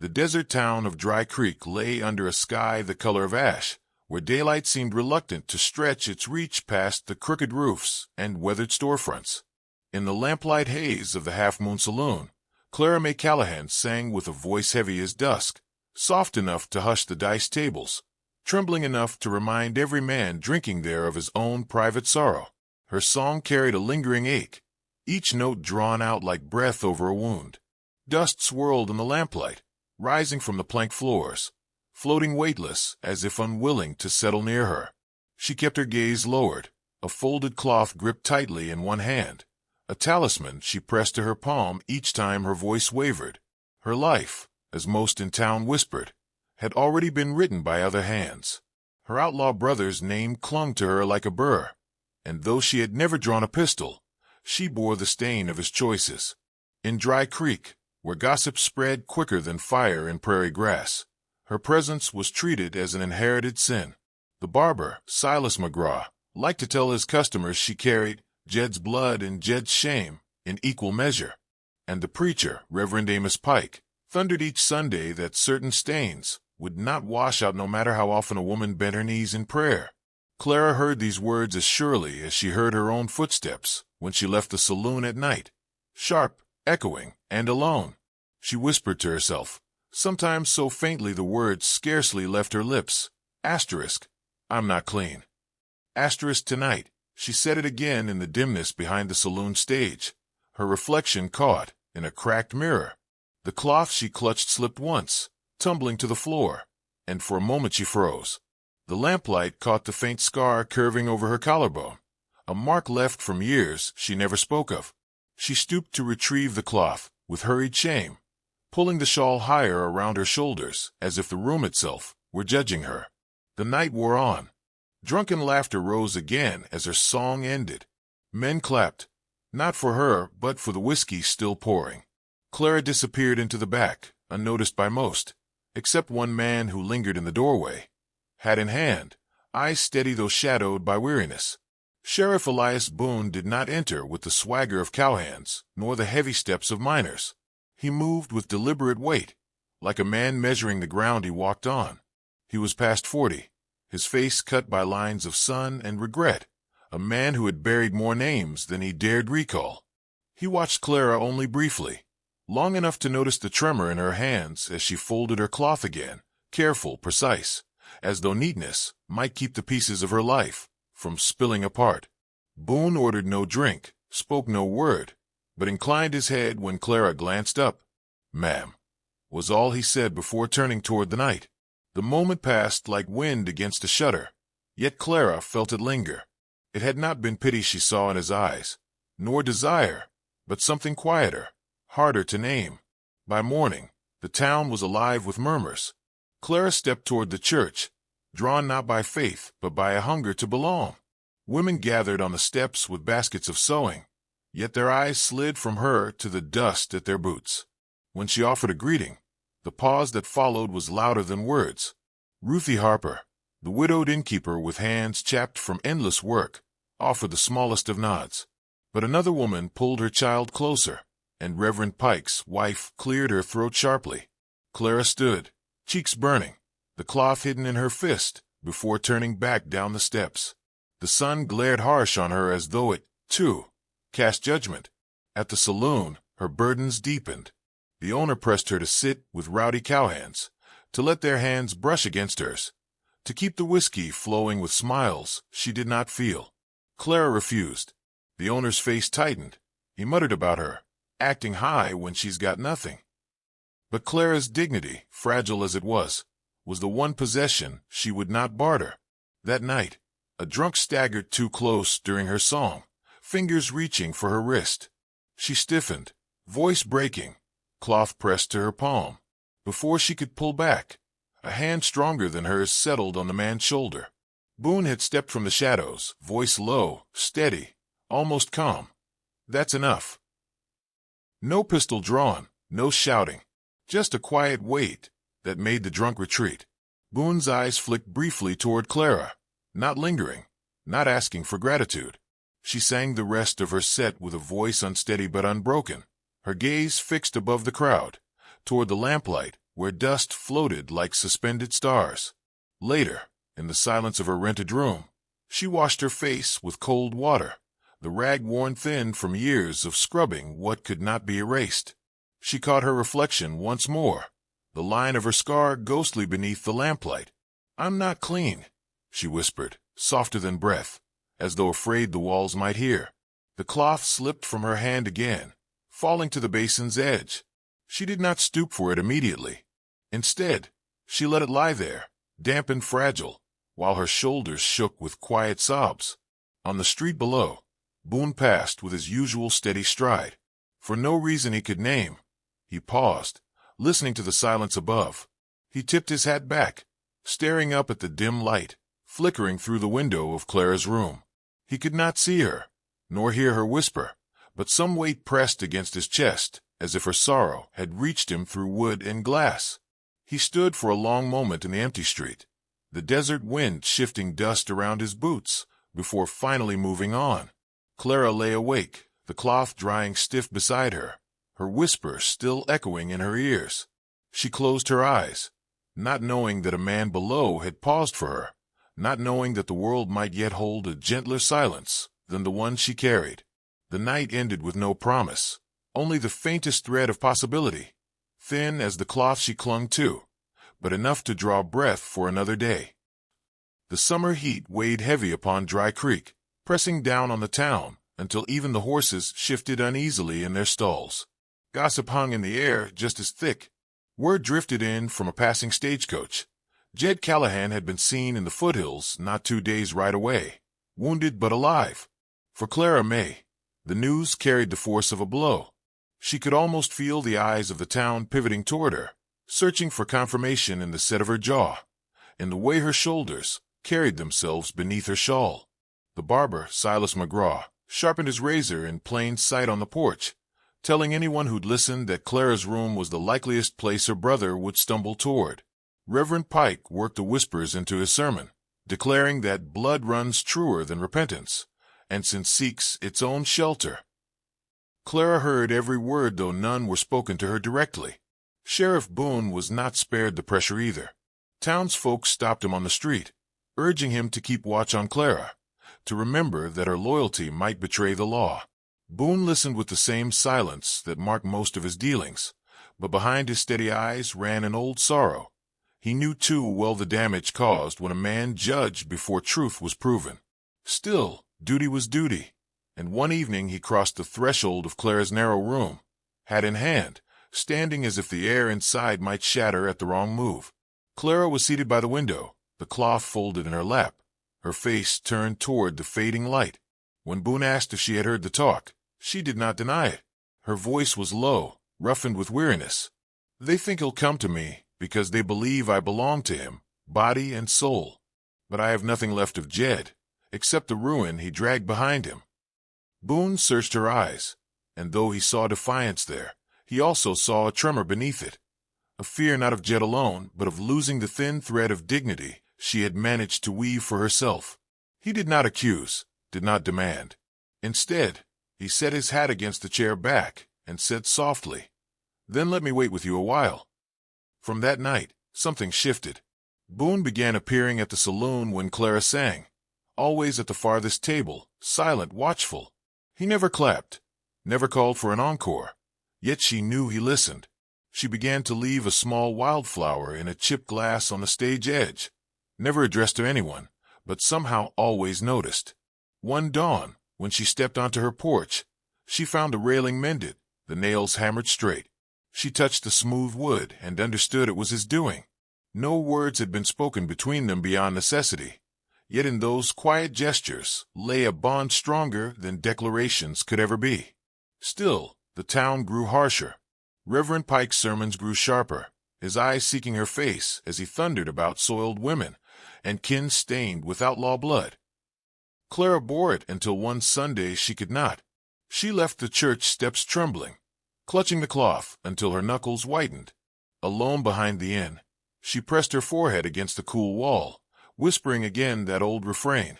The desert town of Dry Creek lay under a sky the color of ash, where daylight seemed reluctant to stretch its reach past the crooked roofs and weathered storefronts. In the lamplight haze of the Half Moon Saloon, Clara Mae Callahan sang with a voice heavy as dusk, soft enough to hush the dice tables, trembling enough to remind every man drinking there of his own private sorrow. Her song carried a lingering ache, each note drawn out like breath over a wound. Dust swirled in the lamplight, rising from the plank floors, floating weightless as if unwilling to settle near her. She kept her gaze lowered, a folded cloth gripped tightly in one hand, a talisman she pressed to her palm each time her voice wavered. Her life, as most in town whispered, had already been written by other hands. Her outlaw brother's name clung to her like a burr, and though she had never drawn a pistol, she bore the stain of his choices. In Dry Creek, where gossip spread quicker than fire in prairie grass, her presence was treated as an inherited sin. The barber, Silas McGraw, liked to tell his customers she carried Jed's blood and Jed's shame in equal measure, and the preacher, Reverend Amos Pike, thundered each Sunday that certain stains would not wash out no matter how often a woman bent her knees in prayer. Clara heard these words as surely as she heard her own footsteps when she left the saloon at night, sharp, echoing, and alone. She whispered to herself, sometimes so faintly the words scarcely left her lips, asterisk, I'm not clean. Asterisk tonight. She said it again in the dimness behind the saloon stage, her reflection caught in a cracked mirror. The cloth she clutched slipped once, tumbling to the floor, and for a moment she froze. The lamplight caught the faint scar curving over her collarbone, a mark left from years she never spoke of. She stooped to retrieve the cloth with hurried shame, pulling the shawl higher around her shoulders as if the room itself were judging her. The night wore on. Drunken laughter rose again as her song ended. Men clapped, not for her, but for the whiskey still pouring. Clara disappeared into the back, unnoticed by most, except one man who lingered in the doorway, hat in hand, eyes steady though shadowed by weariness. Sheriff Elias Boone did not enter with the swagger of cowhands, nor the heavy steps of miners. He moved with deliberate weight, like a man measuring the ground he walked on. He was past 40. His face cut by lines of sun and regret, a man who had buried more names than he dared recall. He watched Clara only briefly, long enough to notice the tremor in her hands as she folded her cloth again, careful, precise, as though neatness might keep the pieces of her life from spilling apart. Boone ordered no drink, spoke no word, but inclined his head when Clara glanced up. "Ma'am," was all he said before turning toward the night. The moment passed like wind against a shutter, yet Clara felt it linger. It had not been pity she saw in his eyes, nor desire, but something quieter, harder to name. By morning, the town was alive with murmurs. Clara stepped toward the church, drawn not by faith, but by a hunger to belong. Women gathered on the steps with baskets of sewing, yet their eyes slid from her to the dust at their boots. When she offered a greeting, the pause that followed was louder than words. Ruthie Harper, the widowed innkeeper with hands chapped from endless work, offered the smallest of nods. But another woman pulled her child closer, and Reverend Pike's wife cleared her throat sharply. Clara stood, cheeks burning, the cloth hidden in her fist, before turning back down the steps. The sun glared harsh on her as though it, too, cast judgment. At the saloon, her burdens deepened. The owner pressed her to sit with rowdy cowhands, to let their hands brush against hers, to keep the whiskey flowing with smiles she did not feel. Clara refused. The owner's face tightened. He muttered about her, acting high when she's got nothing. But Clara's dignity, fragile as it was the one possession she would not barter. That night, a drunk staggered too close during her song, fingers reaching for her wrist. She stiffened, voice breaking, cloth pressed to her palm. Before she could pull back, a hand stronger than hers settled on the man's shoulder. Boone had stepped from the shadows, voice low, steady, almost calm. "That's enough." No pistol drawn, no shouting, just a quiet wait that made the drunk retreat. Boone's eyes flicked briefly toward Clara, not lingering, not asking for gratitude. She sang the rest of her set with a voice unsteady but unbroken, her gaze fixed above the crowd, toward the lamplight where dust floated like suspended stars. Later, in the silence of her rented room, she washed her face with cold water, the rag worn thin from years of scrubbing what could not be erased. She caught her reflection once more, the line of her scar ghostly beneath the lamplight. "I'm not clean," she whispered, softer than breath, as though afraid the walls might hear. The cloth slipped from her hand again, falling to the basin's edge. She did not stoop for it immediately. Instead, she let it lie there, damp and fragile, while her shoulders shook with quiet sobs. On the street below, Boone passed with his usual steady stride. For no reason he could name, he paused, listening to the silence above. He tipped his hat back, staring up at the dim light, flickering through the window of Clara's room. He could not see her, nor hear her whisper, but some weight pressed against his chest, as if her sorrow had reached him through wood and glass. He stood for a long moment in the empty street, the desert wind shifting dust around his boots, before finally moving on. Clara lay awake, the cloth drying stiff beside her, her whisper still echoing in her ears. She closed her eyes, not knowing that a man below had paused for her, not knowing that the world might yet hold a gentler silence than the one she carried. The night ended with no promise, only the faintest thread of possibility, thin as the cloth she clung to, but enough to draw breath for another day. The summer heat weighed heavy upon Dry Creek, pressing down on the town until even the horses shifted uneasily in their stalls. Gossip hung in the air just as thick. Word drifted in from a passing stagecoach. Jed Callahan had been seen in the foothills not 2 days right away, wounded but alive. For Clara Mae, the news carried the force of a blow. She could almost feel the eyes of the town pivoting toward her, searching for confirmation in the set of her jaw, in the way her shoulders carried themselves beneath her shawl. The barber, Silas McGraw, sharpened his razor in plain sight on the porch, telling anyone who'd listened that Clara's room was the likeliest place her brother would stumble toward. Reverend Pike worked the whispers into his sermon, declaring that blood runs truer than repentance, and sin seeks its own shelter. Clara heard every word, though none were spoken to her directly. Sheriff Boone was not spared the pressure either. Townsfolk stopped him on the street, urging him to keep watch on Clara, to remember that her loyalty might betray the law. Boone listened with the same silence that marked most of his dealings, but behind his steady eyes ran an old sorrow. He knew too well the damage caused when a man judged before truth was proven. Still, duty was duty, and one evening he crossed the threshold of Clara's narrow room, hat in hand, standing as if the air inside might shatter at the wrong move. Clara was seated by the window, the cloth folded in her lap, her face turned toward the fading light. When Boone asked if she had heard the talk, she did not deny it. Her voice was low, roughened with weariness. "They think he'll come to me because they believe I belong to him, body and soul. But I have nothing left of Jed, except the ruin he dragged behind him." Boone searched her eyes, and though he saw defiance there, he also saw a tremor beneath it, a fear not of Jed alone, but of losing the thin thread of dignity she had managed to weave for herself. He did not accuse, did not demand. Instead, he set his hat against the chair back and said softly, "Then let me wait with you a while." From that night, something shifted. Boone began appearing at the saloon when Clara sang, always at the farthest table, silent, watchful. He never clapped, never called for an encore, yet she knew he listened. She began to leave a small wildflower in a chipped glass on the stage edge, never addressed to anyone, but somehow always noticed. One dawn, when she stepped onto her porch, she found the railing mended, the nails hammered straight. She touched the smooth wood and understood it was his doing. No words had been spoken between them beyond necessity, yet in those quiet gestures lay a bond stronger than declarations could ever be. Still, the town grew harsher. Reverend Pike's sermons grew sharper, his eyes seeking her face as he thundered about soiled women and kin stained with outlaw blood. Clara bore it until one Sunday she could not. She left the church steps trembling, clutching the cloth until her knuckles whitened. Alone behind the inn, she pressed her forehead against the cool wall, whispering again that old refrain,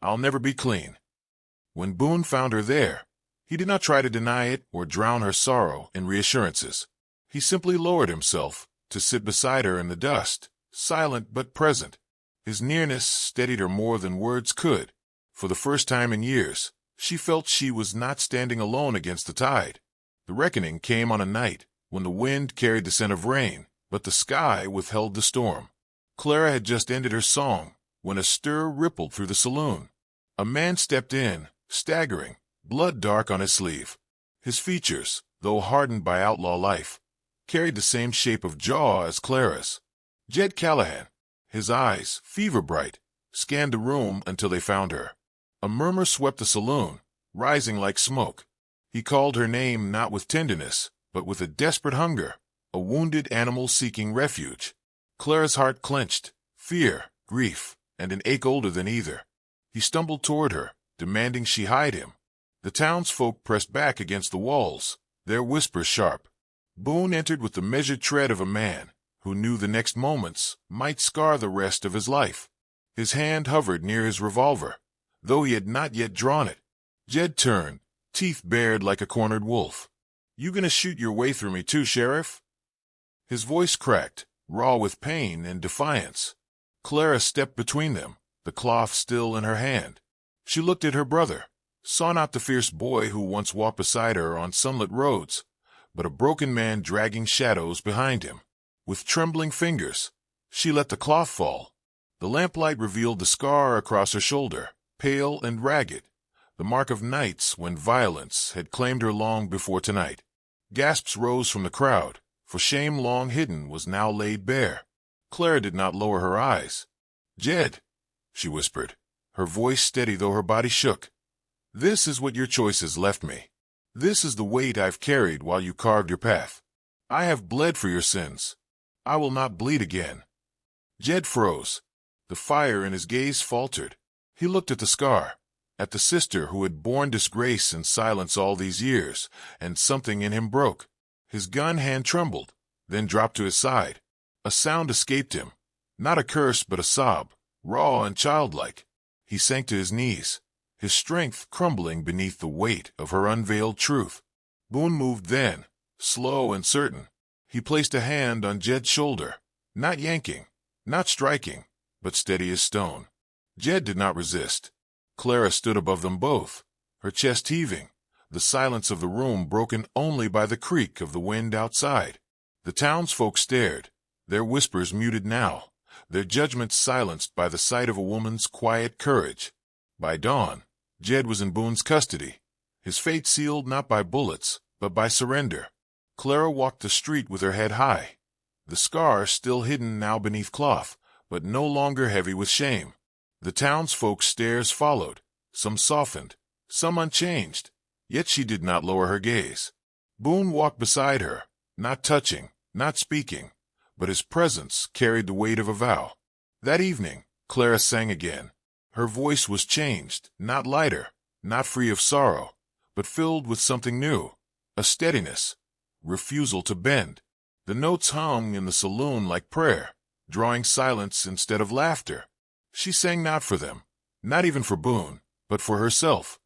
"I'll never be clean." When Boone found her there, he did not try to deny it or drown her sorrow in reassurances. He simply lowered himself, to sit beside her in the dust, silent but present. His nearness steadied her more than words could. For the first time in years, she felt she was not standing alone against the tide. The reckoning came on a night when the wind carried the scent of rain, but the sky withheld the storm. Clara had just ended her song when a stir rippled through the saloon. A man stepped in, staggering, blood dark on his sleeve. His features, though hardened by outlaw life, carried the same shape of jaw as Clara's. Jed Callahan, his eyes, fever-bright, scanned the room until they found her. A murmur swept the saloon, rising like smoke. He called her name not with tenderness, but with a desperate hunger, a wounded animal seeking refuge. Clara's heart clenched, fear, grief, and an ache older than either. He stumbled toward her, demanding she hide him. The townsfolk pressed back against the walls, their whispers sharp. Boone entered with the measured tread of a man who knew the next moments might scar the rest of his life. His hand hovered near his revolver, though he had not yet drawn it. Jed turned, teeth bared like a cornered wolf. "You gonna shoot your way through me too, Sheriff?" His voice cracked, raw with pain and defiance. Clara stepped between them, the cloth still in her hand. She looked at her brother, saw not the fierce boy who once walked beside her on sunlit roads, but a broken man dragging shadows behind him. With trembling fingers, she let the cloth fall. The lamplight revealed the scar across her shoulder, pale and ragged, the mark of nights when violence had claimed her long before tonight. Gasps rose from the crowd, for shame long hidden was now laid bare. Clara did not lower her eyes. "Jed," she whispered, her voice steady though her body shook. "This is what your choices left me. This is the weight I've carried while you carved your path. I have bled for your sins. I will not bleed again." Jed froze. The fire in his gaze faltered. He looked at the scar, at the sister who had borne disgrace and silence all these years, and something in him broke. His gun hand trembled, then dropped to his side. A sound escaped him, not a curse but a sob, raw and childlike. He sank to his knees, his strength crumbling beneath the weight of her unveiled truth. Boone moved then, slow and certain. He placed a hand on Jed's shoulder, not yanking, not striking, but steady as stone. Jed did not resist. Clara stood above them both, her chest heaving, the silence of the room broken only by the creak of the wind outside. The townsfolk stared, their whispers muted now, their judgments silenced by the sight of a woman's quiet courage. By dawn, Jed was in Boone's custody, his fate sealed not by bullets, but by surrender. Clara walked the street with her head high, the scar still hidden now beneath cloth, but no longer heavy with shame. The townsfolk's stares followed, some softened, some unchanged, yet she did not lower her gaze. Boone walked beside her, not touching, not speaking, but his presence carried the weight of a vow. That evening, Clara sang again. Her voice was changed, not lighter, not free of sorrow, but filled with something new, a steadiness, refusal to bend. The notes hung in the saloon like prayer, drawing silence instead of laughter. She sang not for them, not even for Boone, but for herself.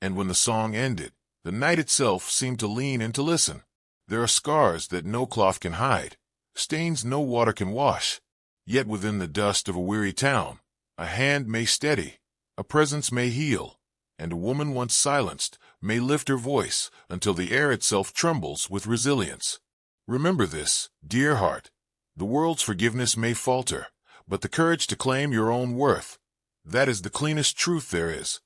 And when the song ended, the night itself seemed to lean in to listen. There are scars that no cloth can hide, stains no water can wash. Yet within the dust of a weary town, a hand may steady, a presence may heal, and a woman once silenced may lift her voice until the air itself trembles with resilience. Remember this, dear heart. The world's forgiveness may falter, but the courage to claim your own worth, that is the cleanest truth there is.